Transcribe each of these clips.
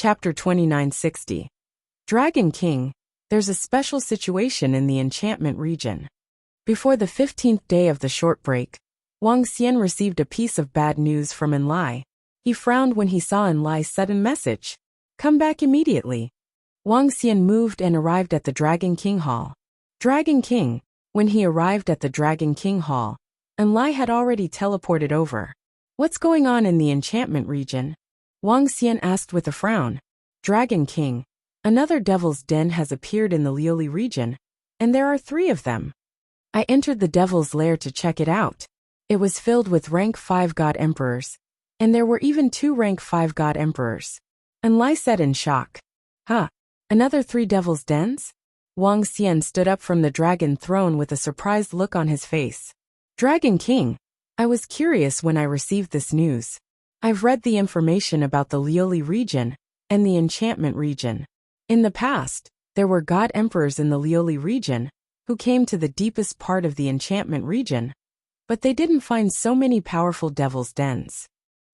Chapter 2960. Dragon King, there's a special situation in the enchantment region. Before the 15th day of the short break, Wuxia received a piece of bad news from Enlai. He frowned when he saw Enlai's sudden message. Come back immediately. Wuxia moved and arrived at the Dragon King Hall. Dragon King, when he arrived at the Dragon King Hall, Enlai had already teleported over. What's going on in the enchantment region? Wuxia asked with a frown. Dragon King, another devil's den has appeared in the Lioli region, and there are 3 of them. I entered the devil's lair to check it out. It was filled with rank 5 god emperors, and there were even 2 rank 5 god emperors. Enlai said in shock. Huh, another 3 devil's dens? Wuxia stood up from the dragon throne with a surprised look on his face. Dragon King, I was curious when I received this news. I've read the information about the Lioli region and the enchantment region. In the past, there were god emperors in the Lioli region who came to the deepest part of the enchantment region, but they didn't find so many powerful devil's dens.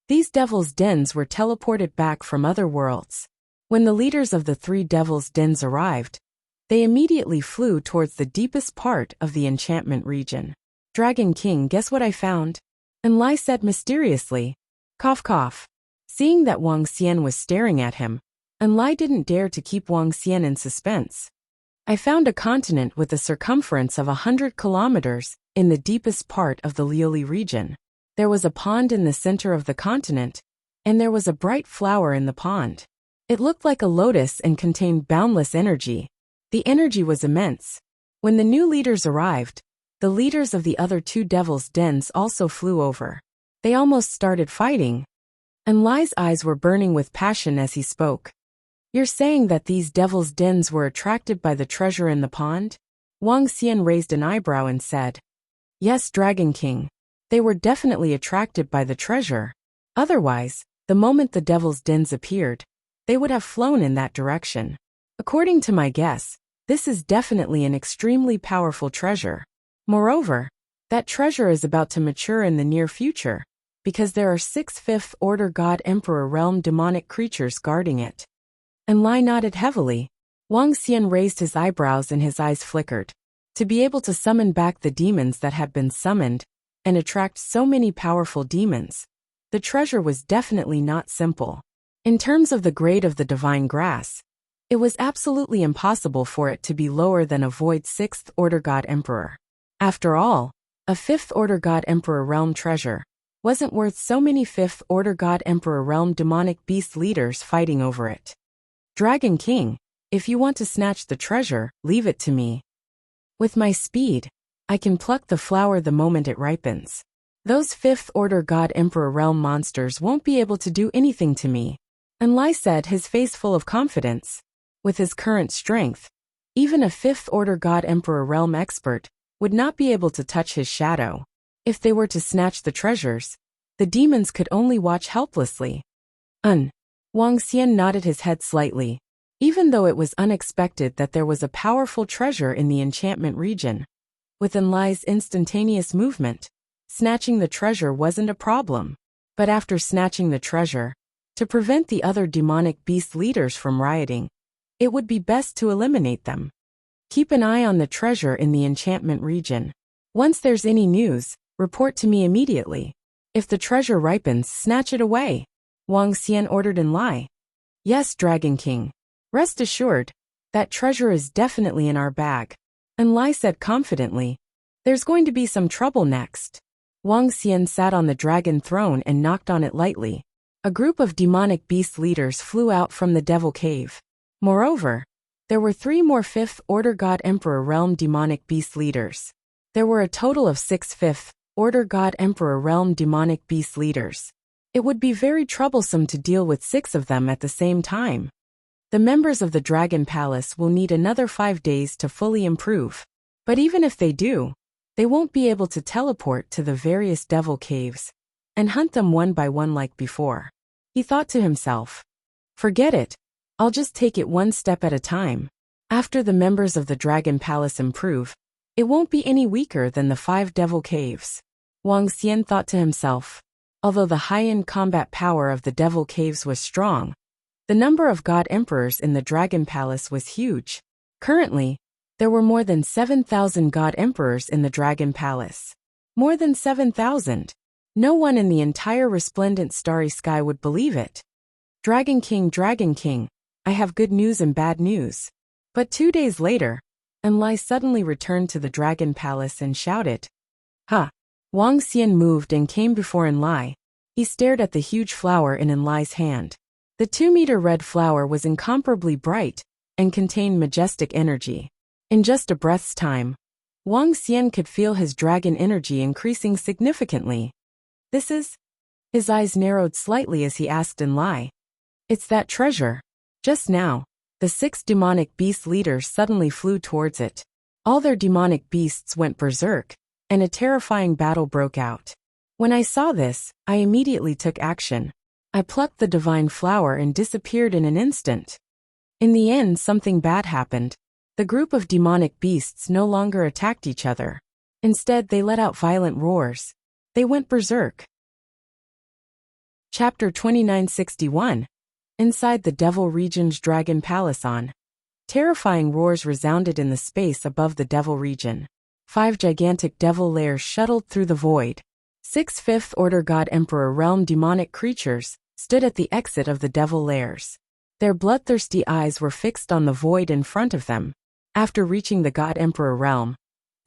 These devil's dens were teleported back from other worlds. When the leaders of the 3 devil's dens arrived, they immediately flew towards the deepest part of the enchantment region. Dragon King, guess what I found? Enlai said mysteriously. Cough cough. Seeing that Wuxia was staring at him, Enlai didn't dare to keep Wuxia in suspense. I found a continent with a circumference of 100 kilometers in the deepest part of the Lioli region. There was a pond in the center of the continent, and there was a bright flower in the pond. It looked like a lotus and contained boundless energy. The energy was immense. When the new leaders arrived, the leaders of the other 2 devil's dens also flew over. They almost started fighting. Enlai's eyes were burning with passion as he spoke. You're saying that these devil's dens were attracted by the treasure in the pond? Wuxia raised an eyebrow and said. Yes, Dragon King. They were definitely attracted by the treasure. Otherwise, the moment the devil's dens appeared, they would have flown in that direction. According to my guess, this is definitely an extremely powerful treasure. Moreover, that treasure is about to mature in the near future, because there are 6 5th-order God Emperor realm demonic creatures guarding it. Enlai nodded heavily. Wuxia raised his eyebrows and his eyes flickered. To be able to summon back the demons that had been summoned, and attract so many powerful demons, the treasure was definitely not simple. In terms of the grade of the divine grass, it was absolutely impossible for it to be lower than a void 6th-order God Emperor. After all, a 5th-order God Emperor realm treasure wasn't worth so many 5th-order God Emperor realm demonic beast leaders fighting over it. Dragon King, if you want to snatch the treasure, leave it to me. With my speed, I can pluck the flower the moment it ripens. Those 5th-order God Emperor realm monsters won't be able to do anything to me. Enlai said, his face full of confidence. With his current strength, even a 5th-order God Emperor realm expert would not be able to touch his shadow. If they were to snatch the treasures, the demons could only watch helplessly. Wuxia nodded his head slightly. Even though it was unexpected that there was a powerful treasure in the enchantment region, with Enlai's instantaneous movement, snatching the treasure wasn't a problem. But after snatching the treasure, to prevent the other demonic beast leaders from rioting, it would be best to eliminate them. Keep an eye on the treasure in the enchantment region. Once there's any news, report to me immediately. If the treasure ripens, snatch it away. Wuxia ordered Enlai. Yes, Dragon King. Rest assured, that treasure is definitely in our bag. Enlai said confidently. There's going to be some trouble next. Wuxia sat on the dragon throne and knocked on it lightly. A group of demonic beast leaders flew out from the devil cave. Moreover, there were 3 more 5th-order God Emperor realm demonic beast leaders. There were a total of 6 5th-order God Emperor realm demonic beast leaders. It would be very troublesome to deal with 6 of them at the same time. The members of the Dragon Palace will need another 5 days to fully improve. But even if they do, they won't be able to teleport to the various devil caves and hunt them one by one like before. He thought to himself. Forget it. I'll just take it one step at a time. After the members of the Dragon Palace improve, it won't be any weaker than the 5 devil caves. Wuxia thought to himself. Although the high-end combat power of the devil caves was strong, The number of god emperors in the Dragon Palace was huge. Currently, there were more than 7,000 god emperors in the Dragon Palace. More than 7,000. No one in the entire resplendent starry sky would believe it. Dragon King, I have good news and bad news. But 2 days later, Enlai suddenly returned to the Dragon Palace and shouted. Ha! Wang Xian moved and came before Enlai. He stared at the huge flower in Enlai's hand. The 2-meter red flower was incomparably bright and contained majestic energy. In just a breath's time, Wang Xian could feel his dragon energy increasing significantly. This is? His eyes narrowed slightly as he asked Enlai. It's that treasure. Just now, the 6 demonic beast leaders suddenly flew towards it. All their demonic beasts went berserk, and a terrifying battle broke out. When I saw this, I immediately took action. I plucked the divine flower and disappeared in an instant. In the end, something bad happened. The group of demonic beasts no longer attacked each other. Instead, they let out violent roars. They went berserk. Chapter 2961. Inside the Devil Region's Dragon Palace on. Terrifying roars resounded in the space above the Devil Region. 5 gigantic devil layers shuttled through the void. 6 fifth-order God Emperor realm demonic creatures stood at the exit of the devil layers. Their bloodthirsty eyes were fixed on the void in front of them. After reaching the God Emperor realm,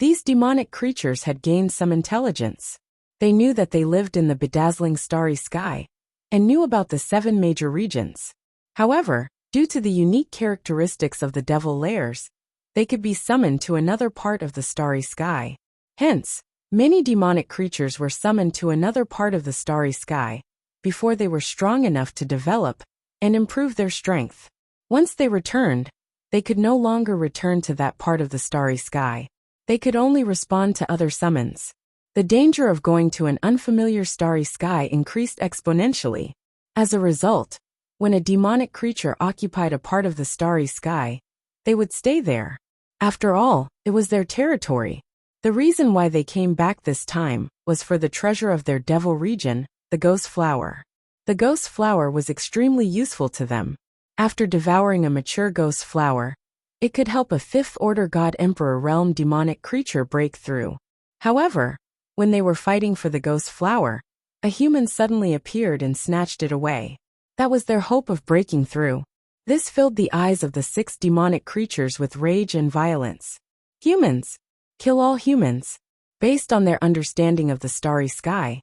these demonic creatures had gained some intelligence. They knew that they lived in the bedazzling starry sky, and knew about the 7 major regions. However, due to the unique characteristics of the devil layers, they could be summoned to another part of the starry sky. Hence, many demonic creatures were summoned to another part of the starry sky before they were strong enough to develop and improve their strength. Once they returned, they could no longer return to that part of the starry sky. They could only respond to other summons. The danger of going to an unfamiliar starry sky increased exponentially. As a result, when a demonic creature occupied a part of the starry sky, they would stay there. After all, it was their territory. The reason why they came back this time was for the treasure of their devil region, the ghost flower. The ghost flower was extremely useful to them. After devouring a mature ghost flower, it could help a 5th-order God Emperor realm demonic creature break through. However, when they were fighting for the ghost flower, a human suddenly appeared and snatched it away. That was their hope of breaking through. This filled the eyes of the 6 demonic creatures with rage and violence. Humans! Kill all humans! Based on their understanding of the starry sky,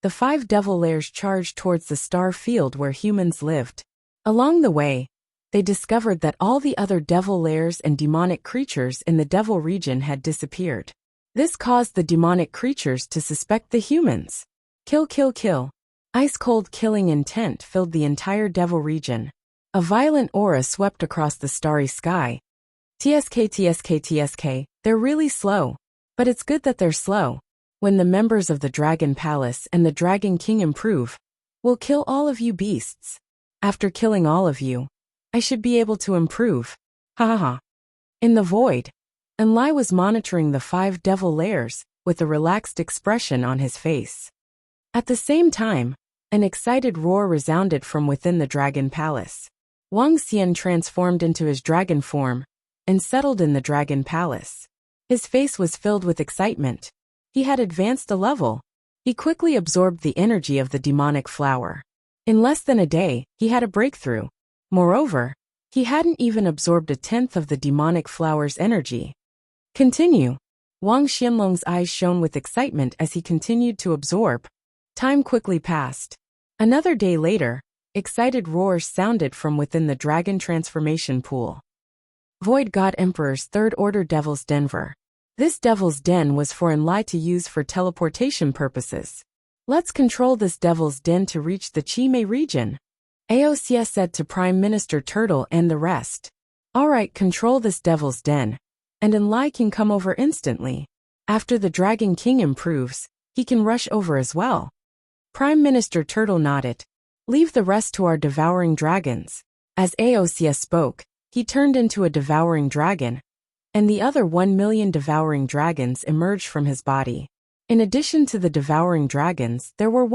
the 5 devil layers charged towards the star field where humans lived. Along the way, they discovered that all the other devil layers and demonic creatures in the devil region had disappeared. This caused the demonic creatures to suspect the humans. Kill, kill, kill. Ice-cold killing intent filled the entire devil region. A violent aura swept across the starry sky. TSK, they're really slow. But it's good that they're slow. When the members of the Dragon Palace and the Dragon King improve, we'll kill all of you beasts. After killing all of you, I should be able to improve. Ha ha ha. In the void, Enlai was monitoring the 5 devil layers with a relaxed expression on his face. At the same time, an excited roar resounded from within the Dragon Palace. Wang Xian transformed into his dragon form and settled in the Dragon Palace. His face was filled with excitement. He had advanced a level. He quickly absorbed the energy of the demonic flower. In less than a day, he had a breakthrough. Moreover, he hadn't even absorbed a tenth of the demonic flower's energy. Continue. Wang Xianlong's eyes shone with excitement as he continued to absorb. Time quickly passed. Another day later, excited roars sounded from within the dragon transformation pool. Void God Emperor's 3rd-order Devil's Denver. This Devil's Den was for Enlai to use for teleportation purposes. Let's control this Devil's Den to reach the Chimay region. Aocs said to Prime Minister Turtle and the rest. Alright, control this Devil's Den, and Enlai can come over instantly. After the Dragon King improves, he can rush over as well. Prime Minister Turtle nodded. Leave the rest to our devouring dragons. As Aocs spoke, he turned into a devouring dragon, and the other 1 million devouring dragons emerged from his body. In addition to the devouring dragons, there were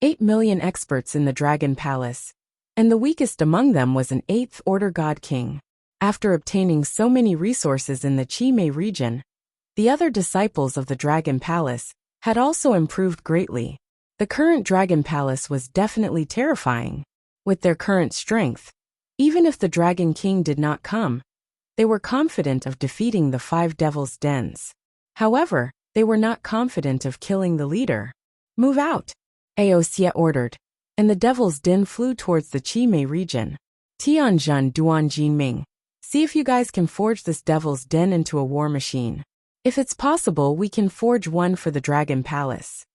8 million experts in the Dragon Palace, and the weakest among them was an 8th Order God King. After obtaining so many resources in the Qimei region, the other disciples of the Dragon Palace had also improved greatly. The current Dragon Palace was definitely terrifying. With their current strength, even if the Dragon King did not come, they were confident of defeating the 5 Devil's Dens. However, they were not confident of killing the leader. "Move out," Aoxia ordered, and the Devil's Den flew towards the Qimei region. "Tianjun Duan Jinming, see if you guys can forge this Devil's Den into a war machine. If it's possible, we can forge one for the Dragon Palace."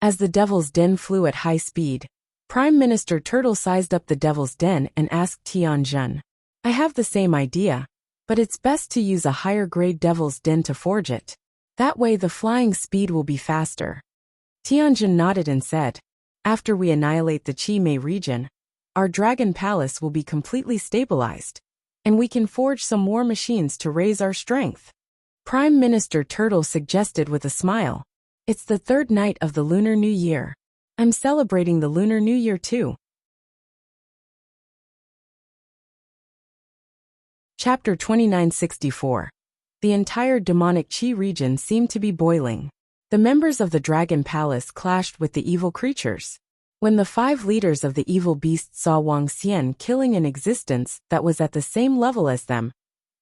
As the Devil's Den flew at high speed, Prime Minister Turtle sized up the Devil's Den and asked Tianjun, "I have the same idea, but it's best to use a higher-grade Devil's Den to forge it. That way the flying speed will be faster." Tianjun nodded and said, "After we annihilate the Qimei region, our Dragon Palace will be completely stabilized, and we can forge some war machines to raise our strength." Prime Minister Turtle suggested with a smile, "It's the 3rd night of the Lunar New Year. I'm celebrating the Lunar New Year too." Chapter 2964. The entire demonic Qi region seemed to be boiling. The members of the Dragon Palace clashed with the evil creatures. When the 5 leaders of the evil beasts saw Wang Xian killing an existence that was at the same level as them,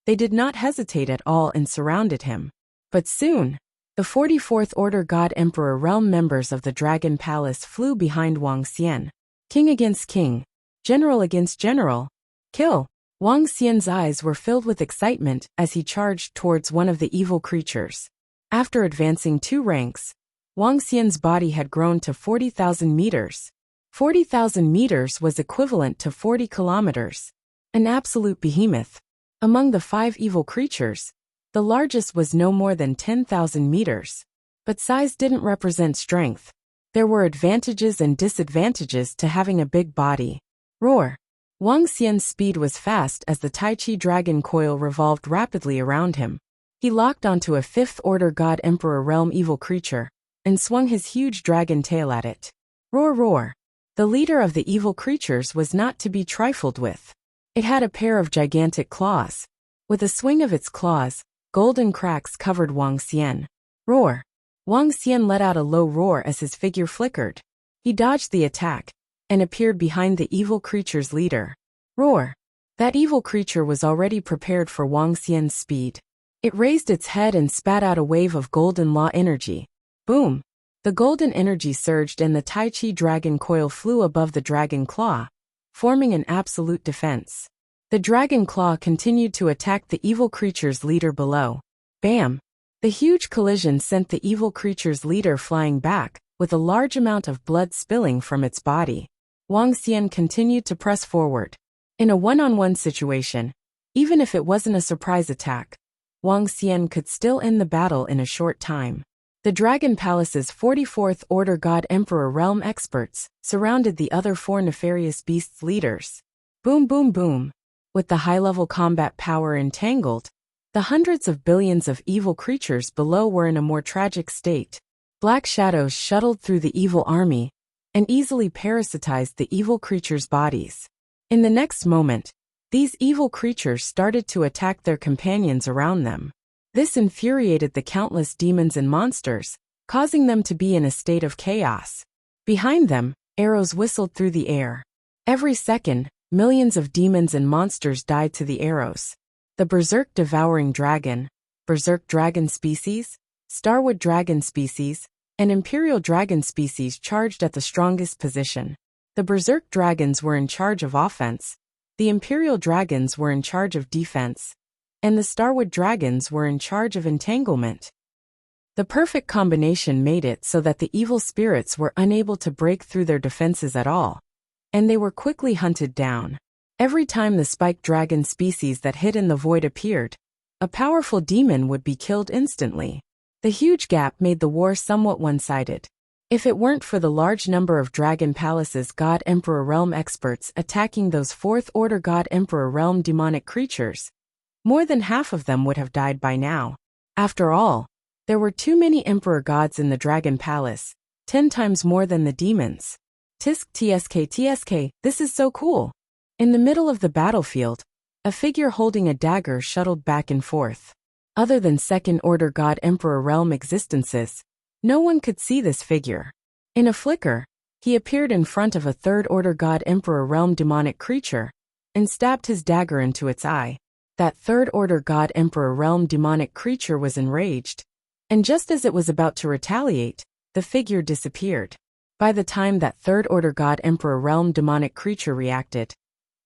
they did not hesitate at all and surrounded him. But soon, the 44th Order God Emperor Realm members of the Dragon Palace flew behind Wang Xian. King against king, general against general, kill. Wang Xian's eyes were filled with excitement as he charged towards one of the evil creatures. After advancing 2 ranks, Wang Xian's body had grown to 40,000 meters. 40,000 meters was equivalent to 40 kilometers. An absolute behemoth. Among the 5 evil creatures, the largest was no more than 10,000 meters. But size didn't represent strength. There were advantages and disadvantages to having a big body. Roar! Wang Xian's speed was fast as the Tai Chi dragon coil revolved rapidly around him. He locked onto a 5th Order God Emperor Realm evil creature and swung his huge dragon tail at it. Roar roar! The leader of the evil creatures was not to be trifled with. It had a pair of gigantic claws. With a swing of its claws, golden cracks covered Wang Xian. Roar! Wang Xian let out a low roar as his figure flickered. He dodged the attack and appeared behind the evil creature's leader. Roar! That evil creature was already prepared for Wang Xian's speed. It raised its head and spat out a wave of golden law energy. Boom! The golden energy surged and the Tai Chi dragon coil flew above the dragon claw, forming an absolute defense. The dragon claw continued to attack the evil creature's leader below. Bam! The huge collision sent the evil creature's leader flying back, with a large amount of blood spilling from its body. Wang Xian continued to press forward. In a one-on-one situation, even if it wasn't a surprise attack, Wang Xian could still end the battle in a short time. The Dragon Palace's 44th Order God Emperor Realm experts surrounded the other 4 nefarious beasts leaders. Boom boom boom. With the high-level combat power entangled, the hundreds of billions of evil creatures below were in a more tragic state. Black shadows shuttled through the evil army and easily parasitized the evil creatures' bodies. In the next moment, these evil creatures started to attack their companions around them. This infuriated the countless demons and monsters, causing them to be in a state of chaos. Behind them, arrows whistled through the air. Every second, millions of demons and monsters died to the arrows. The Berserk Devouring Dragon, Berserk Dragon Species, Starwood Dragon Species, and Imperial Dragon Species charged at the strongest position. The Berserk Dragons were in charge of offense, the Imperial Dragons were in charge of defense, and the Starwood Dragons were in charge of entanglement. The perfect combination made it so that the evil spirits were unable to break through their defenses at all, and they were quickly hunted down. Every time the spiked dragon species that hid in the void appeared, a powerful demon would be killed instantly. The huge gap made the war somewhat one-sided. If it weren't for the large number of Dragon Palace's God Emperor Realm experts attacking those 4th Order God Emperor Realm demonic creatures, more than half of them would have died by now. After all, there were too many Emperor Gods in the Dragon Palace, 10 times more than the demons. Tisk tsk, this is so cool. In the middle of the battlefield, a figure holding a dagger shuttled back and forth. Other than second-order God Emperor realm existences, no one could see this figure. In a flicker, he appeared in front of a third-order God Emperor realm demonic creature and stabbed his dagger into its eye. That third-order God Emperor realm demonic creature was enraged, and just as it was about to retaliate, the figure disappeared. By the time that third-order God Emperor realm demonic creature reacted,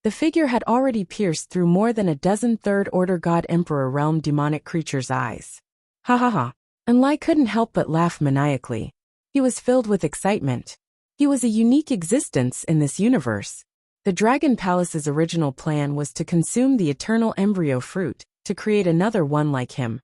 the figure had already pierced through more than a dozen third-order God Emperor realm demonic creatures' eyes. Ha ha ha. And Lai couldn't help but laugh maniacally. He was filled with excitement. He was a unique existence in this universe. The Dragon Palace's original plan was to consume the eternal embryo fruit, to create another one like him.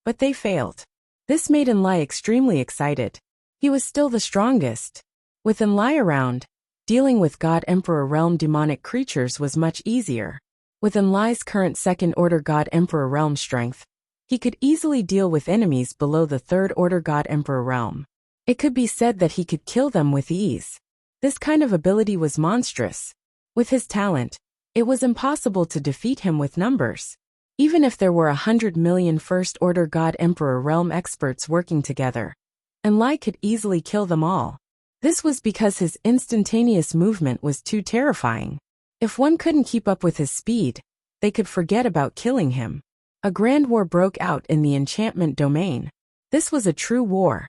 But they failed. This made Enlai extremely excited. He was still the strongest. With Enlai around, dealing with God Emperor realm demonic creatures was much easier. With Enlai's current second-order God Emperor realm strength, he could easily deal with enemies below the third-order God Emperor realm. It could be said that he could kill them with ease. This kind of ability was monstrous. With his talent, it was impossible to defeat him with numbers. Even if there were 100 million first-order God Emperor realm experts working together, Enlai could easily kill them all. This was because his instantaneous movement was too terrifying. If one couldn't keep up with his speed, they could forget about killing him. A grand war broke out in the enchantment domain. This was a true war,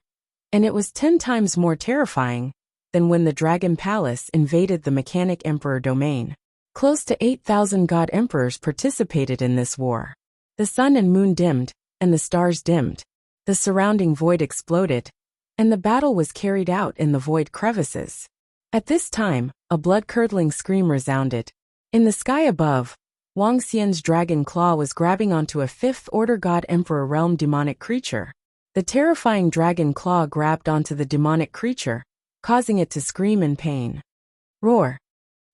and it was 10 times more terrifying than when the Dragon Palace invaded the Mechanic Emperor domain. Close to 8,000 God Emperors participated in this war. The sun and moon dimmed, and the stars dimmed. The surrounding void exploded, and the battle was carried out in the void crevices. At this time, a blood-curdling scream resounded. In the sky above, Wang Xian's dragon claw was grabbing onto a fifth-order God Emperor realm demonic creature. The terrifying dragon claw grabbed onto the demonic creature, causing it to scream in pain. Roar!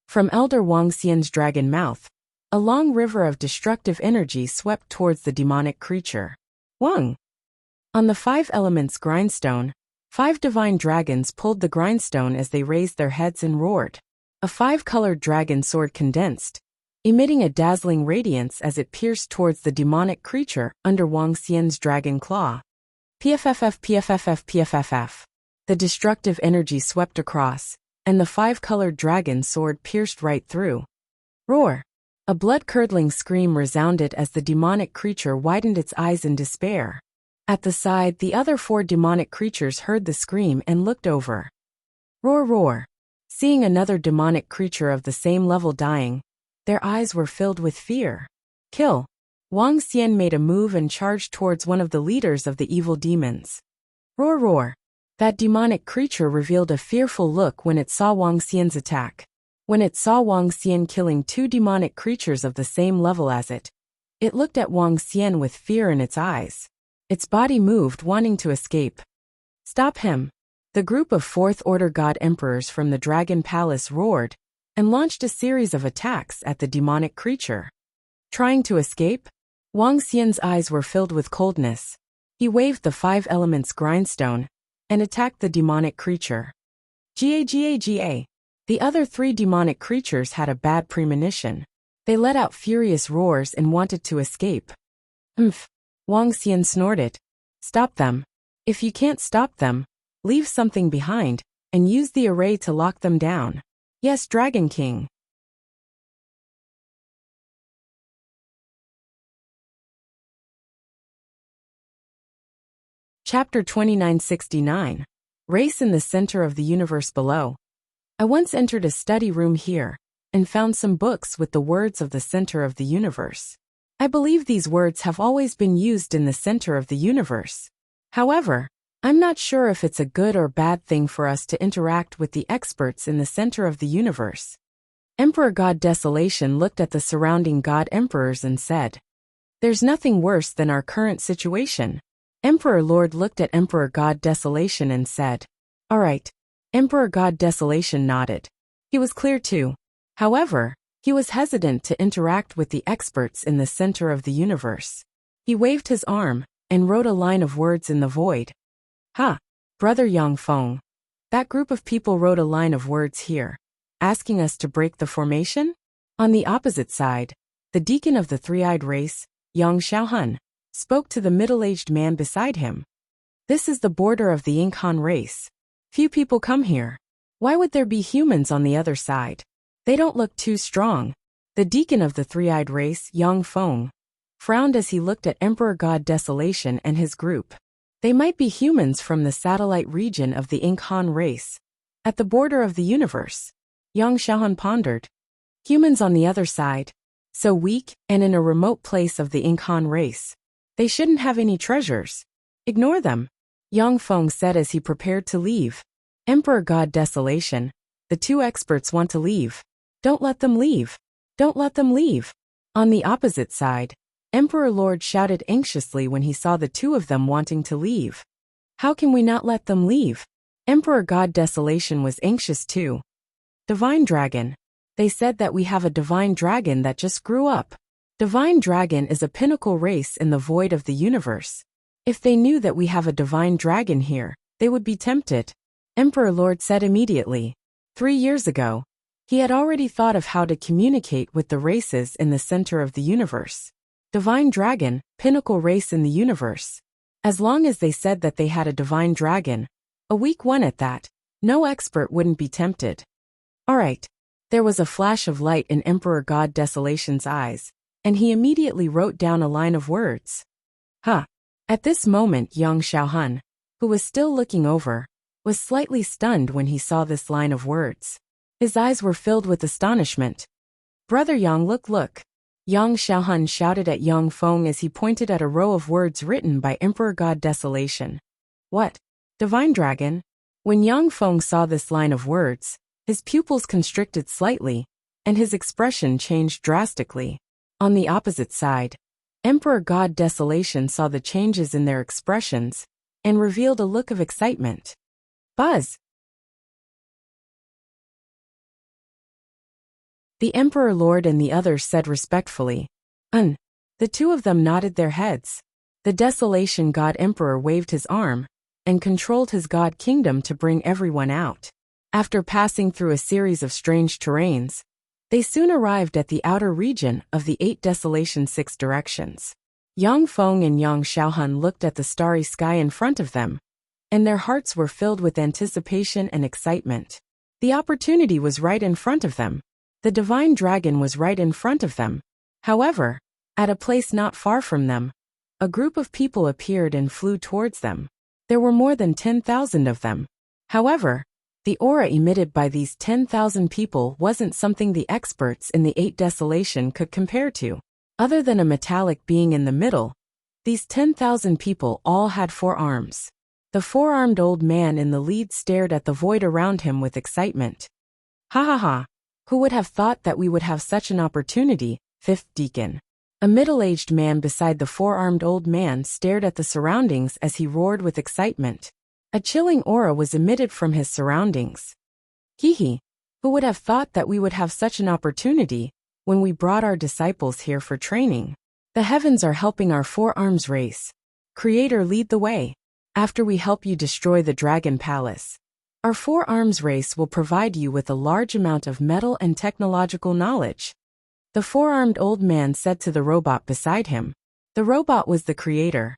From Elder Wang Xian's dragon mouth, a long river of destructive energy swept towards the demonic creature. Wang! On the 5 elements grindstone, 5 divine dragons pulled the grindstone as they raised their heads and roared. A 5-colored dragon sword condensed, emitting a dazzling radiance as it pierced towards the demonic creature under Wang Xian's dragon claw. PFFF PFFF PFFF. The destructive energy swept across, and the 5-colored dragon sword pierced right through. Roar! A blood-curdling scream resounded as the demonic creature widened its eyes in despair. At the side, the other 4 demonic creatures heard the scream and looked over. Roar roar! Seeing another demonic creature of the same level dying, their eyes were filled with fear. Kill! Wang Xian made a move and charged towards one of the leaders of the evil demons. Roar roar! That demonic creature revealed a fearful look when it saw Wang Xian's attack. When it saw Wang Xian killing 2 demonic creatures of the same level as it looked at Wang Xian with fear in its eyes. Its body moved, wanting to escape. Stop him! The group of 4th-order God Emperors from the Dragon Palace roared and launched a series of attacks at the demonic creature. Trying to escape? Wang Xian's eyes were filled with coldness. He waved the 5 elements grindstone and attacked the demonic creature. Ga. The other 3 demonic creatures had a bad premonition. They let out furious roars and wanted to escape. Wang Xian snorted. Stop them. If you can't stop them, leave something behind, and use the array to lock them down. Yes, Dragon King. Chapter 2969. Race in the Center of the Universe Below. I once entered a study room here, and found some books with the words of the center of the universe. I believe these words have always been used in the center of the universe. However, I'm not sure if it's a good or bad thing for us to interact with the experts in the center of the universe. Emperor God Desolation looked at the surrounding God Emperors and said, "There's nothing worse than our current situation." Emperor Lord looked at Emperor God Desolation and said, "All right." Emperor God Desolation nodded. He was clear too. However, he was hesitant to interact with the experts in the center of the universe. He waved his arm and wrote a line of words in the void. Ha! Brother Yang Feng. That group of people wrote a line of words here, asking us to break the formation? On the opposite side, the deacon of the three-eyed race, Yang Xiaohun, spoke to the middle-aged man beside him. This is the border of the Yinghan race. Few people come here. Why would there be humans on the other side? They don't look too strong. The deacon of the three-eyed race, Yang Feng, frowned as he looked at Emperor God Desolation and his group. They might be humans from the satellite region of the Yinghan race, at the border of the universe. Yang Xiaohun pondered. Humans on the other side, so weak and in a remote place of the Yinghan race. They shouldn't have any treasures. Ignore them, Yang Feng said as he prepared to leave. Emperor God Desolation, the two experts want to leave. Don't let them leave. Don't let them leave. On the opposite side, Emperor Lord shouted anxiously when he saw the two of them wanting to leave. How can we not let them leave? Emperor God Desolation was anxious too. Divine Dragon. They said that we have a divine dragon that just grew up. Divine Dragon is a pinnacle race in the void of the universe. If they knew that we have a divine dragon here, they would be tempted. Emperor Lord said immediately. 3 years ago, he had already thought of how to communicate with the races in the center of the universe. Divine Dragon, pinnacle race in the universe. As long as they said that they had a divine dragon, a weak one at that, no expert wouldn't be tempted. Alright. There was a flash of light in Emperor God Desolation's eyes, and he immediately wrote down a line of words. Huh. At this moment Yang Xiaohun, who was still looking over, was slightly stunned when he saw this line of words. His eyes were filled with astonishment. Brother Yang, look. Yang Xiaohun shouted at Yang Feng as he pointed at a row of words written by Emperor God Desolation. What? Divine Dragon? When Yang Feng saw this line of words, his pupils constricted slightly, and his expression changed drastically. On the opposite side, Emperor God Desolation saw the changes in their expressions, and revealed a look of excitement. Buzz! The Emperor Lord and the others said respectfully. The two of them nodded their heads. The Desolation God Emperor waved his arm, and controlled his God Kingdom to bring everyone out. After passing through a series of strange terrains, they soon arrived at the outer region of the 8 Desolation 6 directions. Yang Feng and Yang Xiaohun looked at the starry sky in front of them, and their hearts were filled with anticipation and excitement. The opportunity was right in front of them. The divine dragon was right in front of them. However, at a place not far from them, a group of people appeared and flew towards them. There were more than 10,000 of them. However, the aura emitted by these 10,000 people wasn't something the experts in the 8 Desolation could compare to. Other than a metallic being in the middle, these 10,000 people all had 4 arms. The 4-armed old man in the lead stared at the void around him with excitement. Ha ha ha! Who would have thought that we would have such an opportunity, 5th Deacon? A middle-aged man beside the 4-armed old man stared at the surroundings as he roared with excitement. A chilling aura was emitted from his surroundings. Hee. Who would have thought that we would have such an opportunity when we brought our disciples here for training? The heavens are helping our 4-arms race. Creator, lead the way. After we help you destroy the Dragon Palace, our 4-arms race will provide you with a large amount of metal and technological knowledge. The 4-armed old man said to the robot beside him. The robot was the creator.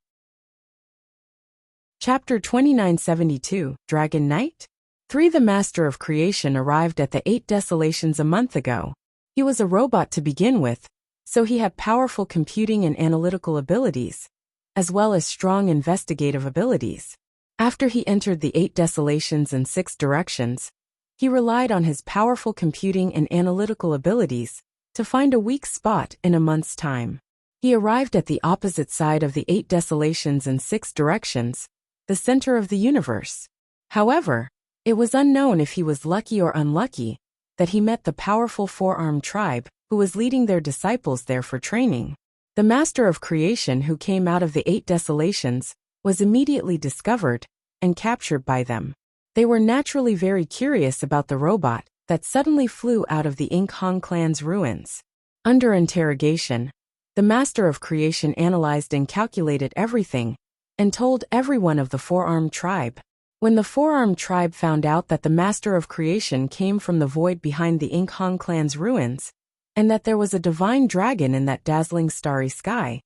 Chapter 2972, Dragon Knight? 3. The Master of Creation arrived at the 8 Desolations a month ago. He was a robot to begin with, so he had powerful computing and analytical abilities, as well as strong investigative abilities. After he entered the 8 Desolations and 6 directions, he relied on his powerful computing and analytical abilities to find a weak spot in a month's time. He arrived at the opposite side of the 8 Desolations and 6 directions, the center of the universe. However, it was unknown if he was lucky or unlucky that he met the powerful 4-armed tribe who was leading their disciples there for training. The Master of Creation who came out of the 8 Desolations was immediately discovered and captured by them. They were naturally very curious about the robot that suddenly flew out of the Yinghan clan's ruins. Under interrogation, the Master of Creation analyzed and calculated everything and told everyone of the 4-armed tribe. When the Four-Armed Tribe found out that the Master of Creation came from the void behind the Inkhang clan's ruins, and that there was a divine dragon in that dazzling starry sky,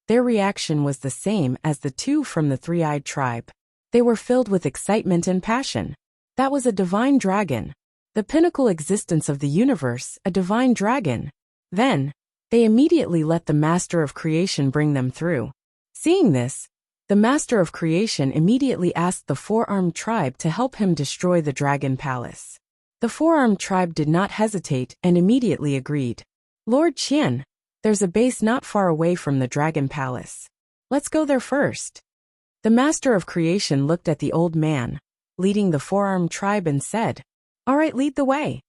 their reaction was the same as the two from the Three-Eyed Tribe. They were filled with excitement and passion. That was a divine dragon. The pinnacle existence of the universe, a divine dragon. Then, they immediately let the Master of Creation bring them through. Seeing this, the Master of Creation immediately asked the Four-Armed Tribe to help him destroy the Dragon Palace. The Four-Armed Tribe did not hesitate and immediately agreed. Lord Qian, there's a base not far away from the Dragon Palace. Let's go there first. The Master of Creation looked at the old man, leading the Four-Armed Tribe, and said, "All right, lead the way."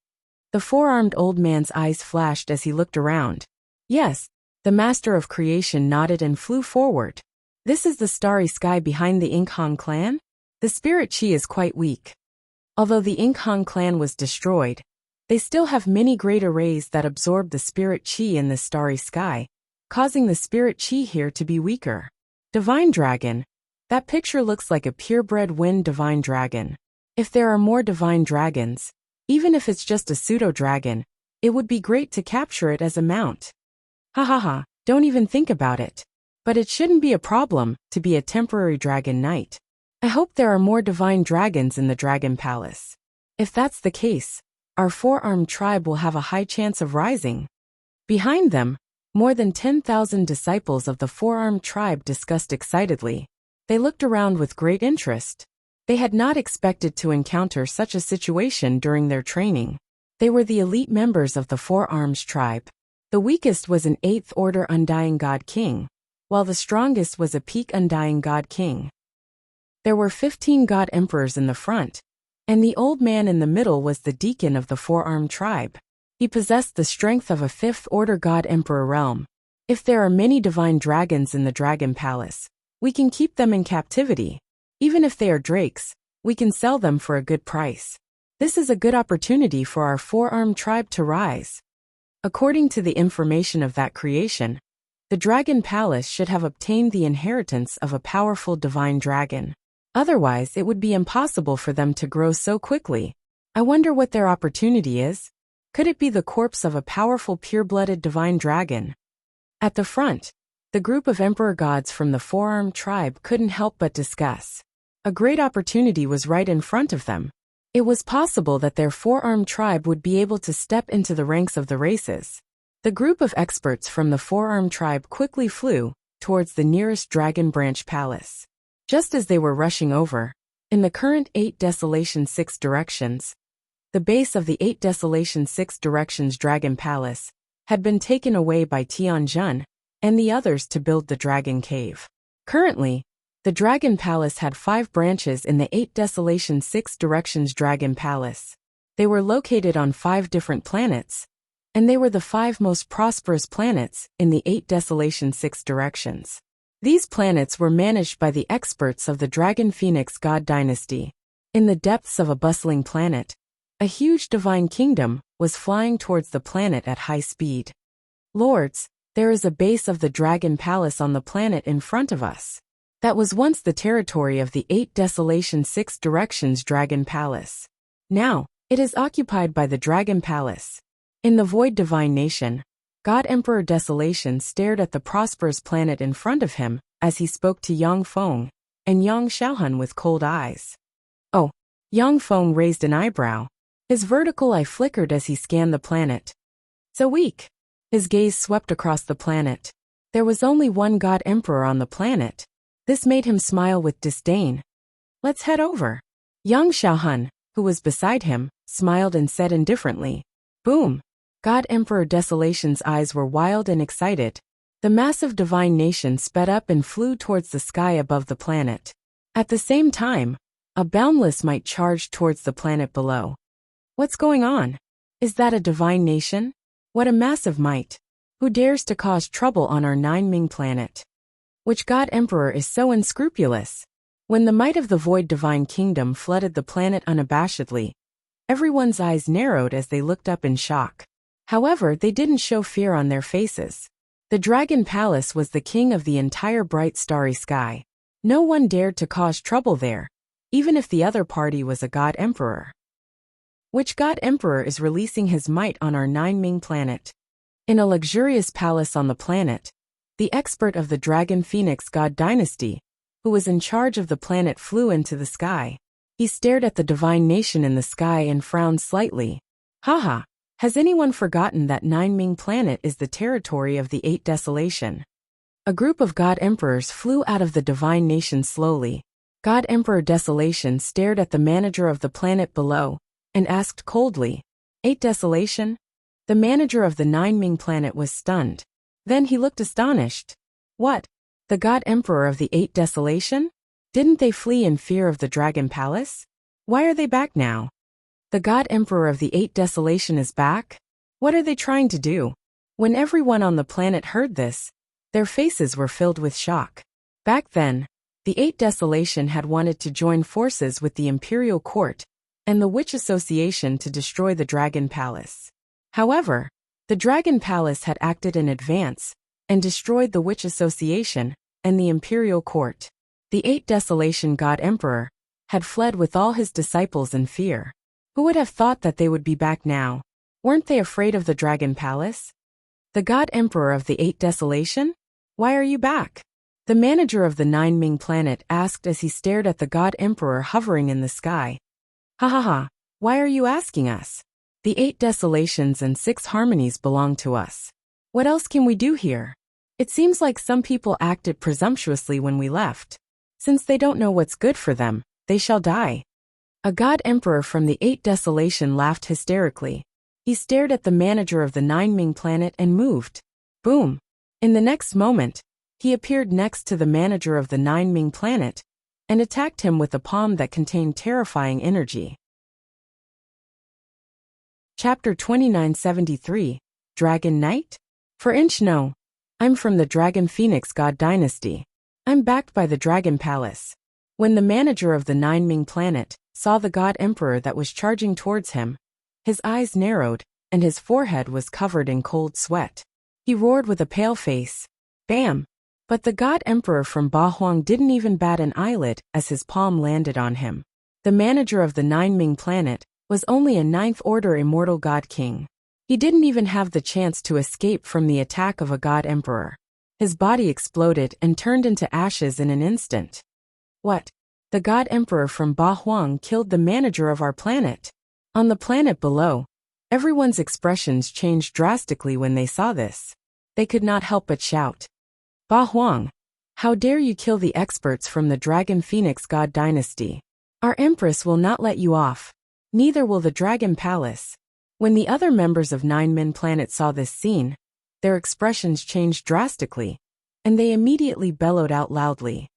The four-armed old man's eyes flashed as he looked around. Yes, the Master of Creation nodded and flew forward. This is the starry sky behind the Inkhang clan? The spirit chi is quite weak. Although the Inkhang clan was destroyed, they still have many greater rays that absorb the spirit chi in the starry sky, causing the spirit chi here to be weaker. Divine Dragon. That picture looks like a purebred wind divine dragon. If there are more divine dragons, even if it's just a pseudo-dragon, it would be great to capture it as a mount. Ha ha ha, don't even think about it. But it shouldn't be a problem to be a temporary dragon knight. I hope there are more divine dragons in the Dragon Palace. If that's the case, our Four-Armed Tribe will have a high chance of rising. Behind them, more than 10,000 disciples of the Four-Armed Tribe discussed excitedly. They looked around with great interest. They had not expected to encounter such a situation during their training. They were the elite members of the Four-Armed Tribe. The weakest was an 8th Order Undying God King, while the strongest was a Peak Undying God King. There were 15 God Emperors in the front, and the old man in the middle was the deacon of the Four-Armed Tribe. He possessed the strength of a 5th Order God Emperor realm. If there are many divine dragons in the Dragon Palace, we can keep them in captivity. Even if they are drakes, we can sell them for a good price. This is a good opportunity for our Four-Armed Tribe to rise. According to the information of that creation, the Dragon Palace should have obtained the inheritance of a powerful divine dragon. Otherwise, it would be impossible for them to grow so quickly. I wonder what their opportunity is. Could it be the corpse of a powerful pure-blooded divine dragon? At the front, the group of Emperor Gods from the Four-Armed Tribe couldn't help but discuss. A great opportunity was right in front of them. It was possible that their Four-Armed Tribe would be able to step into the ranks of the races. The group of experts from the Four-Armed Tribe quickly flew towards the nearest Dragon Branch Palace. Just as they were rushing over, in the current 8 Desolation 6 Directions, the base of the 8 Desolation 6 Directions Dragon Palace had been taken away by Tianjun and the others to build the Dragon Cave. Currently, the Dragon Palace had 5 branches in the 8 Desolation 6 Directions Dragon Palace. They were located on 5 different planets, and they were the 5 most prosperous planets in the 8 Desolation 6 Directions. These planets were managed by the experts of the Dragon Phoenix God Dynasty. In the depths of a bustling planet, a huge divine kingdom was flying towards the planet at high speed. Lords, there is a base of the Dragon Palace on the planet in front of us. That was once the territory of the 8 Desolation 6 Directions Dragon Palace. Now, it is occupied by the Dragon Palace. In the Void Divine Nation, God Emperor Desolation stared at the prosperous planet in front of him as he spoke to Yang Feng and Yang Xiaohun with cold eyes. Oh, Yang Feng raised an eyebrow. His vertical eye flickered as he scanned the planet. So weak. His gaze swept across the planet. There was only one God Emperor on the planet. This made him smile with disdain. Let's head over. Yang Xiaohun, who was beside him, smiled and said indifferently. Boom. God Emperor Desolation's eyes were wild and excited. The massive divine nation sped up and flew towards the sky above the planet. At the same time, a boundless might charged towards the planet below. What's going on? Is that a divine nation? What a massive might. Who dares to cause trouble on our Nine-Ming planet? Which God Emperor is so unscrupulous? When the might of the Void Divine Kingdom flooded the planet unabashedly, everyone's eyes narrowed as they looked up in shock. However, they didn't show fear on their faces. The Dragon Palace was the king of the entire bright starry sky. No one dared to cause trouble there. even if the other party was a god emperor. Which god emperor is releasing his might on our Nine-Ming planet? In a luxurious palace on the planet, the expert of the Dragon Phoenix god dynasty, who was in charge of the planet, flew into the sky. He stared at the divine nation in the sky and frowned slightly. Haha, has anyone forgotten that Nine-Ming planet is the territory of the Eight Desolation? A group of god emperors flew out of the divine nation slowly. God Emperor Desolation stared at the manager of the planet below and asked coldly, "Eight Desolation?" The manager of the Nine-Ming planet was stunned. Then he looked astonished. What? The God Emperor of the Eight Desolation? Didn't they flee in fear of the Dragon Palace? Why are they back now? The God Emperor of the Eight Desolation is back? What are they trying to do? When everyone on the planet heard this, their faces were filled with shock. Back then, the Eight Desolation had wanted to join forces with the Imperial Court and the Witch Association to destroy the Dragon Palace. However, the Dragon Palace had acted in advance and destroyed the Witch Association and the Imperial Court. The Eight Desolation God Emperor had fled with all his disciples in fear. Who would have thought that they would be back now? Weren't they afraid of the Dragon Palace? The God Emperor of the Eight Desolation? Why are you back? The manager of the Nine-Ming planet asked as he stared at the God Emperor hovering in the sky. Ha ha ha, why are you asking us? The Eight Desolations and Six Harmonies belong to us. What else can we do here? It seems like some people acted presumptuously when we left. Since they don't know what's good for them, they shall die. A God Emperor from the Eight Desolation laughed hysterically. He stared at the manager of the Nine-Ming planet and moved. Boom! In the next moment, he appeared next to the manager of the Nine-Ming planet and attacked him with a palm that contained terrifying energy. Chapter 2973, Dragon Knight? For inch no. I'm from the Dragon Phoenix God Dynasty. I'm backed by the Dragon Palace. When the manager of the Nine-Ming planet saw the God Emperor that was charging towards him, his eyes narrowed and his forehead was covered in cold sweat. He roared with a pale face. Bam! But the God Emperor from Ba Huang didn't even bat an eyelid as his palm landed on him. The manager of the Nine-Ming planet was only a ninth-order immortal God King. He didn't even have the chance to escape from the attack of a God Emperor. His body exploded and turned into ashes in an instant. What? The God Emperor from Ba Huang killed the manager of our planet. On the planet below, everyone's expressions changed drastically when they saw this. They could not help but shout. Ba Huang, how dare you kill the experts from the Dragon Phoenix God Dynasty? Our Empress will not let you off. Neither will the Dragon Palace. When the other members of Nine-Ming planet saw this scene, their expressions changed drastically, and they immediately bellowed out loudly.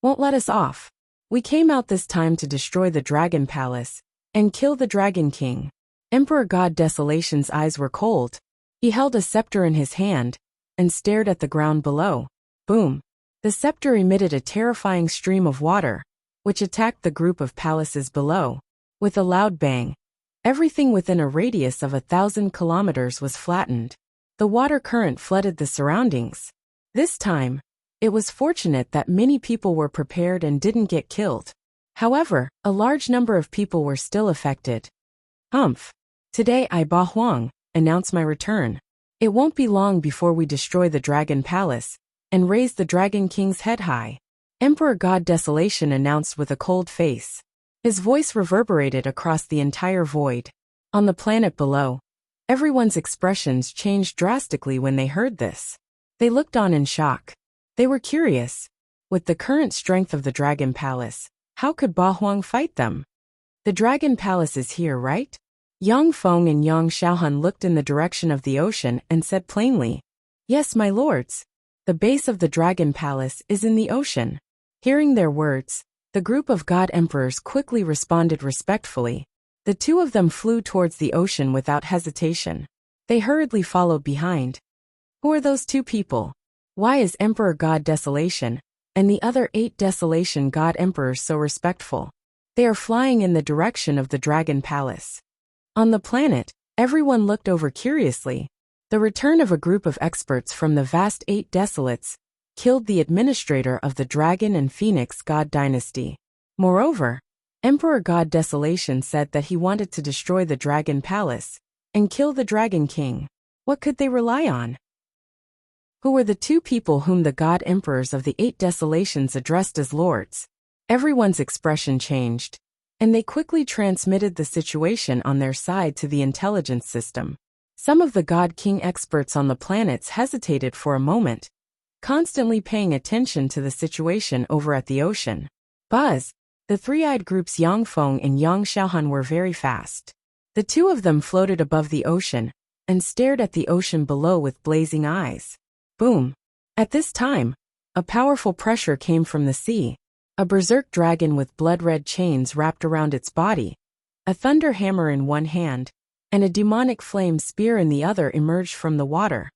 Won't let us off. We came out this time to destroy the Dragon Palace and kill the Dragon King. Emperor God Desolation's eyes were cold. He held a scepter in his hand and stared at the ground below. Boom! The scepter emitted a terrifying stream of water, which attacked the group of palaces below. With a loud bang, everything within a radius of 1,000 kilometers was flattened. The water current flooded the surroundings. This time, it was fortunate that many people were prepared and didn't get killed. However, a large number of people were still affected. Humph! Today I, Ba Huang, announce my return. It won't be long before we destroy the Dragon Palace and raise the Dragon King's head high. Emperor God Desolation announced with a cold face. His voice reverberated across the entire void. On the planet below, everyone's expressions changed drastically when they heard this. They looked on in shock. They were curious. With the current strength of the Dragon Palace, how could Ba Huang fight them? The Dragon Palace is here, right? Yang Feng and Yang Xiaohan looked in the direction of the ocean and said plainly, Yes, my lords. The base of the Dragon Palace is in the ocean. Hearing their words, the group of God Emperors quickly responded respectfully. The two of them flew towards the ocean without hesitation. They hurriedly followed behind. Who are those two people? Why is Emperor God Desolation and the other 8 Desolation God Emperors so respectful? They are flying in the direction of the Dragon Palace. On the planet, everyone looked over curiously. The return of a group of experts from the vast 8 Desolates killed the administrator of the Dragon and Phoenix God Dynasty. Moreover, Emperor God Desolation said that he wanted to destroy the Dragon Palace and kill the Dragon King. What could they rely on? Who were the two people whom the God Emperors of the 8 Desolations addressed as lords? Everyone's expression changed, and they quickly transmitted the situation on their side to the intelligence system. Some of the God King experts on the planets hesitated for a moment, constantly paying attention to the situation over at the ocean. Buzz, the three-eyed groups Yang Feng and Yang Xiaohan were very fast. The two of them floated above the ocean and stared at the ocean below with blazing eyes. Boom! At this time, a powerful pressure came from the sea. A berserk dragon with blood-red chains wrapped around its body, a thunder hammer in one hand, and a demonic flame spear in the other emerged from the water,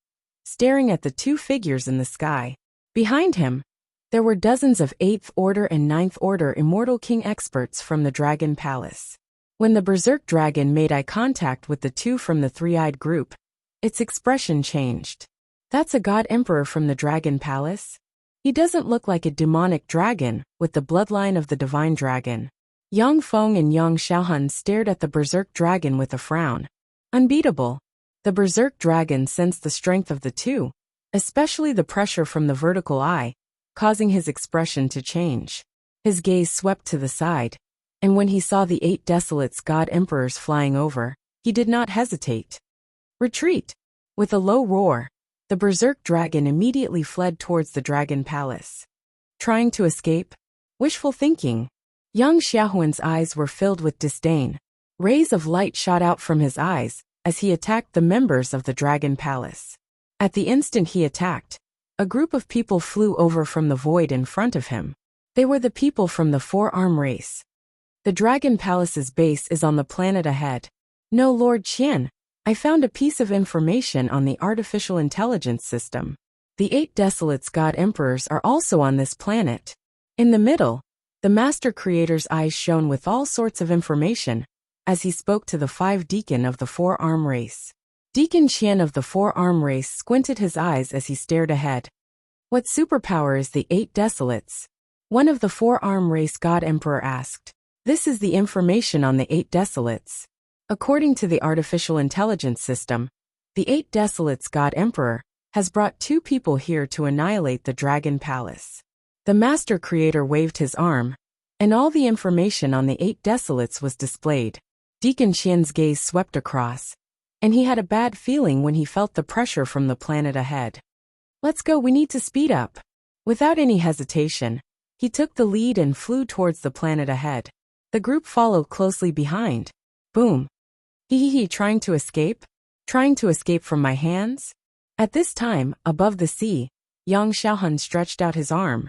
staring at the two figures in the sky. Behind him, there were dozens of 8th Order and 9th Order Immortal King experts from the Dragon Palace. When the berserk dragon made eye contact with the two from the three-eyed group, its expression changed. That's a God Emperor from the Dragon Palace? He doesn't look like a demonic dragon with the bloodline of the divine dragon. Yang Feng and Yang Xiaohan stared at the berserk dragon with a frown. Unbeatable. The berserk dragon sensed the strength of the two, especially the pressure from the vertical eye, causing his expression to change. His gaze swept to the side, and when he saw the 8 Desolates God Emperors flying over, he did not hesitate. Retreat! With a low roar, the berserk dragon immediately fled towards the Dragon Palace. Trying to escape? Wishful thinking. Yang Xiaohuan's eyes were filled with disdain. Rays of light shot out from his eyes as he attacked the members of the Dragon Palace. At the instant he attacked, a group of people flew over from the void in front of him. They were the people from the four-arm race. The Dragon Palace's base is on the planet ahead. No, Lord Qian, I found a piece of information on the artificial intelligence system. The 8 Desolates God Emperors are also on this planet. In the middle, the Master Creator's eyes shone with all sorts of information as he spoke to the 5 Deacon of the four-arm race. Deacon Qian of the four-arm race squinted his eyes as he stared ahead. What superpower is the 8 Desolates? One of the four-arm race God Emperor asked. This is the information on the 8 Desolates. According to the artificial intelligence system, the 8 Desolates God Emperor has brought 2 people here to annihilate the Dragon Palace. The Master Creator waved his arm, and all the information on the 8 Desolates was displayed. Deacon Qian's gaze swept across, and he had a bad feeling when he felt the pressure from the planet ahead. Let's go, we need to speed up. Without any hesitation, he took the lead and flew towards the planet ahead. The group followed closely behind. Boom. Trying to escape? Trying to escape from my hands? At this time, above the sea, Yang Xiaohan stretched out his arm.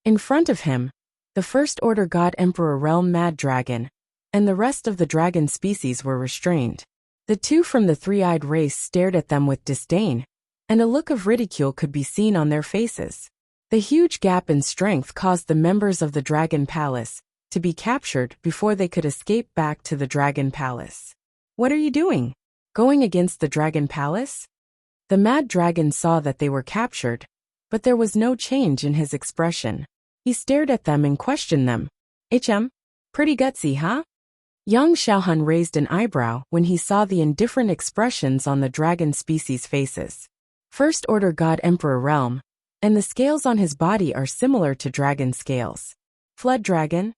In front of him, the First Order God Emperor Realm Mad Dragon, and the rest of the dragon species were restrained. The two from the three-eyed race stared at them with disdain, and a look of ridicule could be seen on their faces. The huge gap in strength caused the members of the Dragon Palace to be captured before they could escape back to the Dragon Palace. What are you doing? Going against the Dragon Palace? The Mad Dragon saw that they were captured, but there was no change in his expression. He stared at them and questioned them. Pretty gutsy, huh? Yang Xiaohan raised an eyebrow when he saw the indifferent expressions on the dragon species' faces. First Order God Emperor Realm, and the scales on his body are similar to dragon scales. Flood Dragon?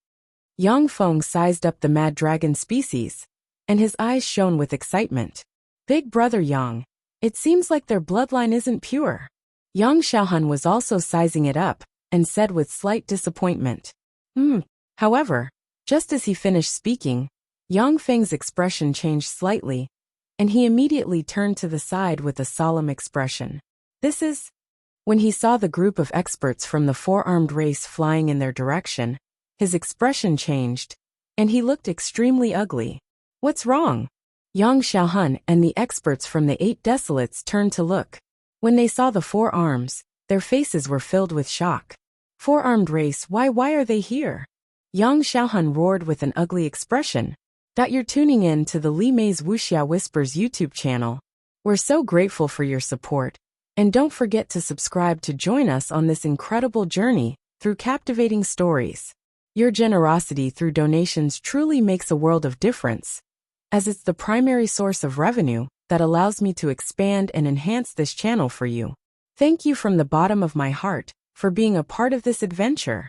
Yang Feng sized up the Mad Dragon species, and his eyes shone with excitement. Big brother Yang, it seems like their bloodline isn't pure. Yang Xiaohan was also sizing it up, and said with slight disappointment. However, just as he finished speaking, Yang Feng's expression changed slightly, and he immediately turned to the side with a solemn expression. This is... When he saw the group of experts from the four-armed race flying in their direction, his expression changed, and he looked extremely ugly. What's wrong? Yang Xiaohan and the experts from the 8 Desolates turned to look. When they saw the four arms, their faces were filled with shock. Four-armed race, why are they here? Yang Xiaohan roared with an ugly expression. You're tuning in to the Li Mei's Wuxia Whispers YouTube channel. We're so grateful for your support, and don't forget to subscribe to join us on this incredible journey through captivating stories. Your generosity through donations truly makes a world of difference, as it's the primary source of revenue that allows me to expand and enhance this channel for you. Thank you from the bottom of my heart for being a part of this adventure.